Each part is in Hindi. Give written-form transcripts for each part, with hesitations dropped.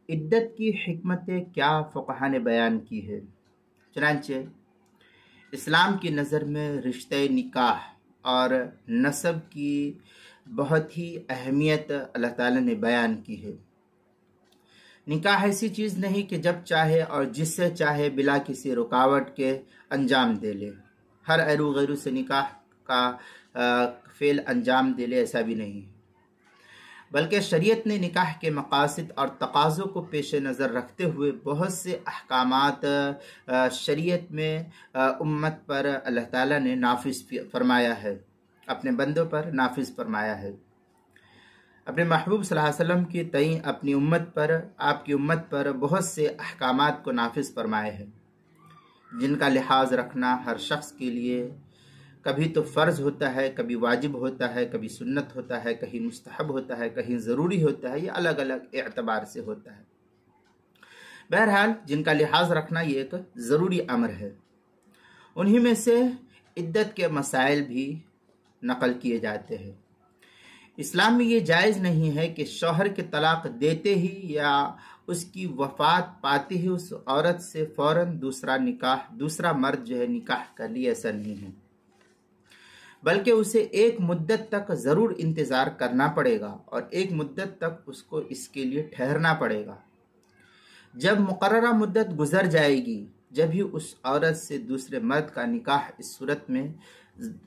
इद्दत की हिकमतें क्या फ़ुक़हा ने बयान की है। चनांचे इस्लाम की नज़र में रिश्ते निकाह और नसब की बहुत ही अहमियत अल्लाह ताला ने बयान की है। निकाह ऐसी चीज़ नहीं कि जब चाहे और जिससे चाहे बिला किसी रुकावट के अंजाम दे ले, हर अरू गैरू से निकाह का फ़ेल अंजाम दे ले, ऐसा भी नहीं है। बल्कि शरीयत ने निकाह के मकासद और तकाज़ों को पेश नज़र रखते हुए बहुत से अहकामात शरीयत में उम्मत पर अल्लाह ताला ने नाफिज फरमाया है, अपने बंदों पर नाफिज फरमाया है। अपने महबूब सल्लल्लाहु अलैहि वसल्लम की तई अपनी उम्मत पर, आपकी उम्मत पर बहुत से अहकामात को नाफिज फरमाए हैं, जिनका लिहाज रखना हर शख्स के लिए कभी तो फ़र्ज़ होता है, कभी वाजिब होता है, कभी सुन्नत होता है, कहीं मुस्तहब होता है, कहीं ज़रूरी होता है। ये अलग अलग एतबार से होता है। बहरहाल जिनका लिहाज रखना ये एक ज़रूरी अमर है। उन्हीं में से इद्दत के मसाइल भी नकल किए जाते हैं। इस्लाम में ये जायज़ नहीं है कि शौहर के तलाक देते ही या उसकी वफ़ात पाते ही उस औरत से फ़ौरन दूसरा मर्द जो है निकाह कर लिए, ऐसा नहीं है। बल्कि उसे एक मुद्दत तक ज़रूर इंतज़ार करना पड़ेगा और एक मुद्दत तक उसको इसके लिए ठहरना पड़ेगा। जब मुकर्ररा मुद्दत गुजर जाएगी, जब ही उस औरत से दूसरे मर्द का निकाह इस सूरत में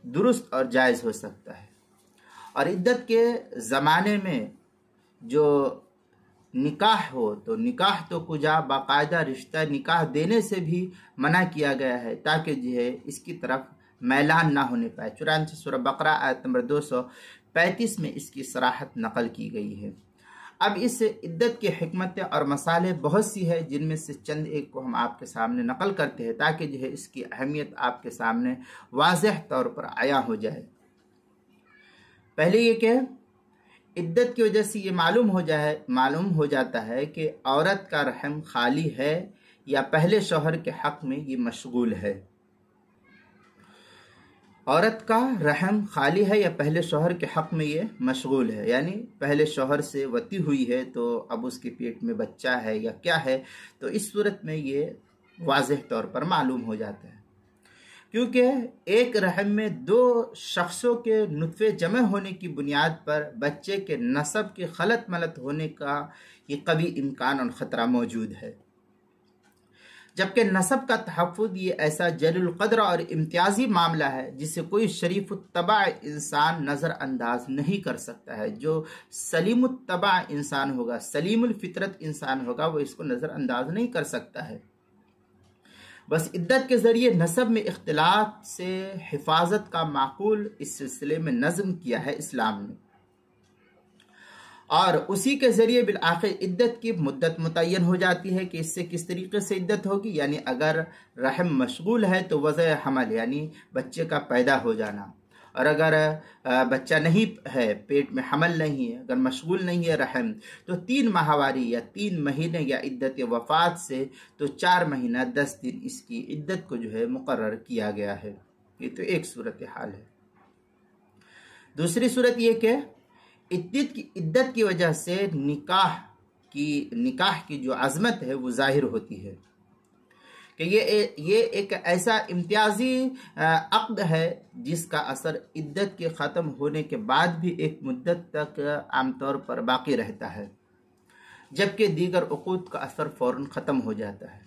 दुरुस्त और जायज़ हो सकता है। और इद्दत के ज़माने में जो निकाह हो, तो निकाह तो कुजा बाकायदा रिश्ता निकाह देने से भी मना किया गया है, ताकि जो है इसकी तरफ मैलान ना होने पाए। चुनांचे सूरह बकरा आयत नंबर 235 में इसकी सराहत नकल की गई है। अब इस इद्दत के हिकमतें और मसाले बहुत सी है, जिनमें से चंद एक को हम आपके सामने नकल करते हैं, ताकि जो है इसकी अहमियत आपके सामने वाज़ेह तौर पर आया हो जाए। पहले ये कि इद्दत की वजह से ये मालूम हो जाता है कि औरत का रहम खाली है या पहले शौहर के हक में ये मशगूल है। औरत का रहम खाली है या पहले शौहर के हक में ये मशगूल है, यानी पहले शौहर से वती हुई है तो अब उसके पेट में बच्चा है या क्या है, तो इस सूरत में ये वाज़ेह तौर पर मालूम हो जाता है। क्योंकि एक रहम में दो शख्सों के नुत्फ़े जमा होने की बुनियाद पर बच्चे के नसब के खलत मलत होने का ये कभी इम्कान और ख़तरा मौजूद है। जबकि नसब का तहफ़्फ़ुज़ ये ऐसा जलील क़द्र और इम्तियाज़ी मामला है जिसे कोई शरीफ़ुत्तबा इंसान नज़रअंदाज नहीं कर सकता है। जो सलीमुत्तबा इंसान होगा, सलीमुल फ़ितरत इंसान होगा, वो इसको नज़रअंदाज नहीं कर सकता है। बस इद्दत के ज़रिए नसब में इख्तिलाफ से हिफाजत का माकूल इस सिलसिले में नज़म किया है इस्लाम ने, और उसी के ज़रिए बिलआखिर इद्दत की मुद्दत मुतय्यन हो जाती है कि इससे किस तरीके से इद्दत होगी। यानी अगर रहम मशगूल है तो वज़अ हमल यानी बच्चे का पैदा हो जाना, और अगर बच्चा नहीं है, पेट में हमल नहीं है, अगर मशगूल नहीं है रहम, तो 3 माहवारी या 3 महीने या इद्दत वफ़ात से तो 4 महीना 10 दिन इसकी इद्दत को जो है मुकर्रर किया गया है। ये तो एक सूरत हाल है। दूसरी सूरत ये कि इद्दत की वजह से निकाह की जो अज़मत है वो ज़ाहिर होती है कि ये एक ऐसा इम्तियाजी अक़्द है जिसका असर इद्दत के ख़त्म होने के बाद भी एक मुद्दत तक आमतौर पर बाकी रहता है, जबकि दीगर उक़ूद का असर फ़ौरन ख़त्म हो जाता है।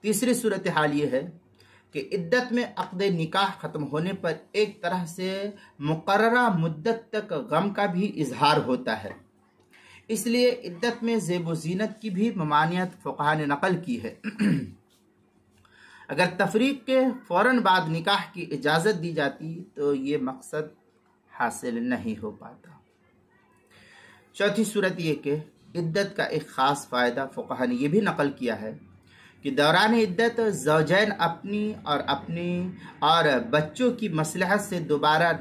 तीसरी सूरत हाल ये है कि इद्दत में अक़्द निकाह ख़त्म होने पर एक तरह से मुक़र्ररा मुद्दत तक गम का भी इजहार होता है। इसलिए इद्दत में ज़ेब व ज़ीनत की भी ममानियत फ़ुक़हा ने नक़ल की है। अगर तफरीक़ के फ़ौरन बाद निकाह की इजाज़त दी जाती तो ये मकसद हासिल नहीं हो पाता। चौथी सूरत ये कि इद्दत का एक ख़ास फ़ायदा फ़ुक़हा ने यह भी नक़ल किया है कि दौरान इद्दत ज़ौजैन अपनी और बच्चों की मसलहत से दोबारा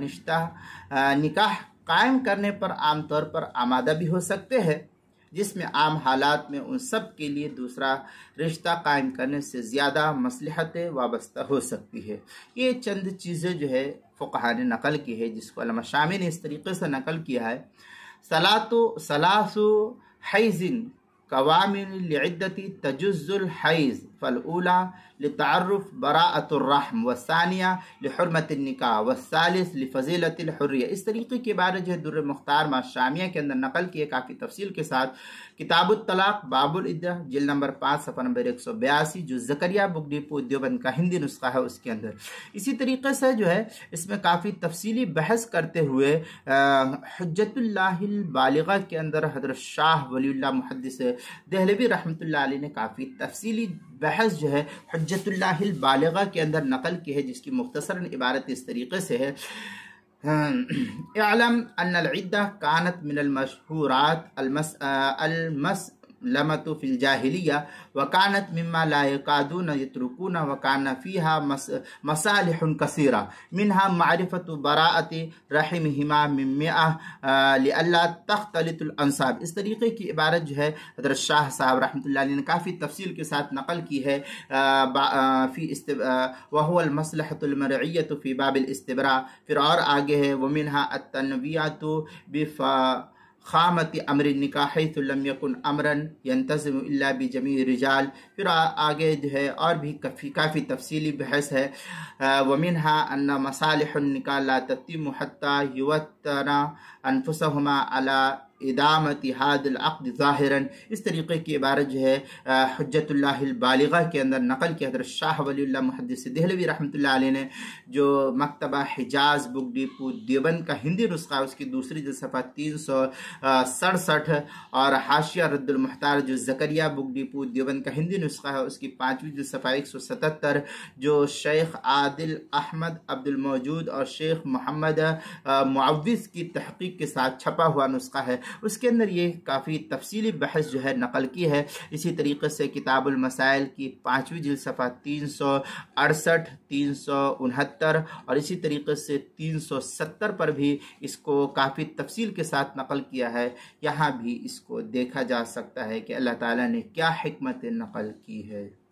निकाह कायम करने पर आमतौर पर आमादा भी हो सकते हैं, जिसमें आम हालात में उन सब के लिए दूसरा रिश्ता कायम करने से ज़्यादा मसलहतें वाबस्ता हो सकती है। ये चंद चीज़ें जो है फ़ुक़हा ने नक़ल की है, जिसको अल्लामा शामी ने इस तरीक़े से नक़ल किया है। सलासु हैज़िन कवामिन लिइद्दती तजुज़्ज़ुल हैज़ फ़ल-ऊला लितअर्रुफ़ बराअतुर रहम वस्सानिया लिहुर्मतिन निकाह वस्सालिस लिफ़ज़ीलतिल हुर्रिया। इस तरीके की इबारत जो है दुर्र मुख्तार माशामिया के अंदर नकल की है काफ़ी तफसील के साथ। किताबुत तलाक बाबुल इद्दा जिल्द नंबर 5 सफ़ा नंबर 182 जो ज़करिया बुक डिपो देवबंद का हिंदी नुस्खा है उसके अंदर। इसी तरीके से जो है इसमें काफ़ी तफसीली बहस करते हुए हुज्जतुल्लाहिल बालिगा के अंदर हज़रत शाह वलीउल्लाह मुहद्दिस देहलवी रहमतुल्लाह अलैह ने काफ़ी तफसीली बहस जो है हुज्जतुल्लाहिल बालिगा के अंदर नकल की है, जिसकी मुख्तसरन इबारत इस तरीके से है। इअलम अन्नल इद्दा कानत मिनल मशहूरात अलमसलमतु फिल जाहिलिया व कानत मिम्मा ला यकादून यत्रुकूना व कान फीहा मसालिहुन कसीरा मिनहा मारिफतु बराअति रहिमहिमा मिम्मिआ लिअल्ला तख्तलितुल अंसाब। इस तरीके की इबारत जो है हज़रत शाह साहब रहमतुल्लाह अलैह ने काफ़ी तफसील के साथ नकल की है। वहुवल मसलहतुल मरइयतु फी बाबिल इस्तिबरा। फिर और आगे है वमिनहा अत्तनवियतु बिफा खामती अमर निकाह हैथु लम यकुन अमरन यंतज़िमु इल्ला बिजमी रिजाल। फिर आगे जो है और भी काफ़ी तफसीली बहस है। वमिनहा अन्ना मसालिहुन निकाह ला ततिम्मु हत्ता युवत्तना अनफुसहुमा अला इदामती हादिल अक़्द ज़ाहिरन। इस तरीके की इबारत जो है हुज्जतुल्लाहिल बालिगा के अंदर नकल की हज़रत शाह वलीउल्लाह मुहद्दिस देहलवी रहमतुल्लाह अलैह ने जो मकतबा हिजाज बुक डिपो देवबंद का हिंदी नुस्खा उसकी दूसरी जो सफ़ा 367 और हाशिया रद्दुल मुख्तार जो ज़करिया बुक डिपो देवबंद का हिंदी नुस्खा है उसकी 5वीं जो सफ़ा 177 जो शेख आदिल अहमद अब्दुल मौजूद और शेख मोहम्मद मुअव्विज़ की तहक़ीक़ के साथ छपा हुआ नुस्खा है, उसके अंदर ये काफ़ी तफसीली बहस जो है नकल की है। इसी तरीके से किताबुल मसाइल की 5वीं जिल्द सफ़ा 368, 369 और इसी तरीके से 370 पर भी इसको काफ़ी तफसील के साथ नकल किया है। यहाँ भी इसको देखा जा सकता है कि अल्लाह ताला ने क्या हिकमत नकल की है।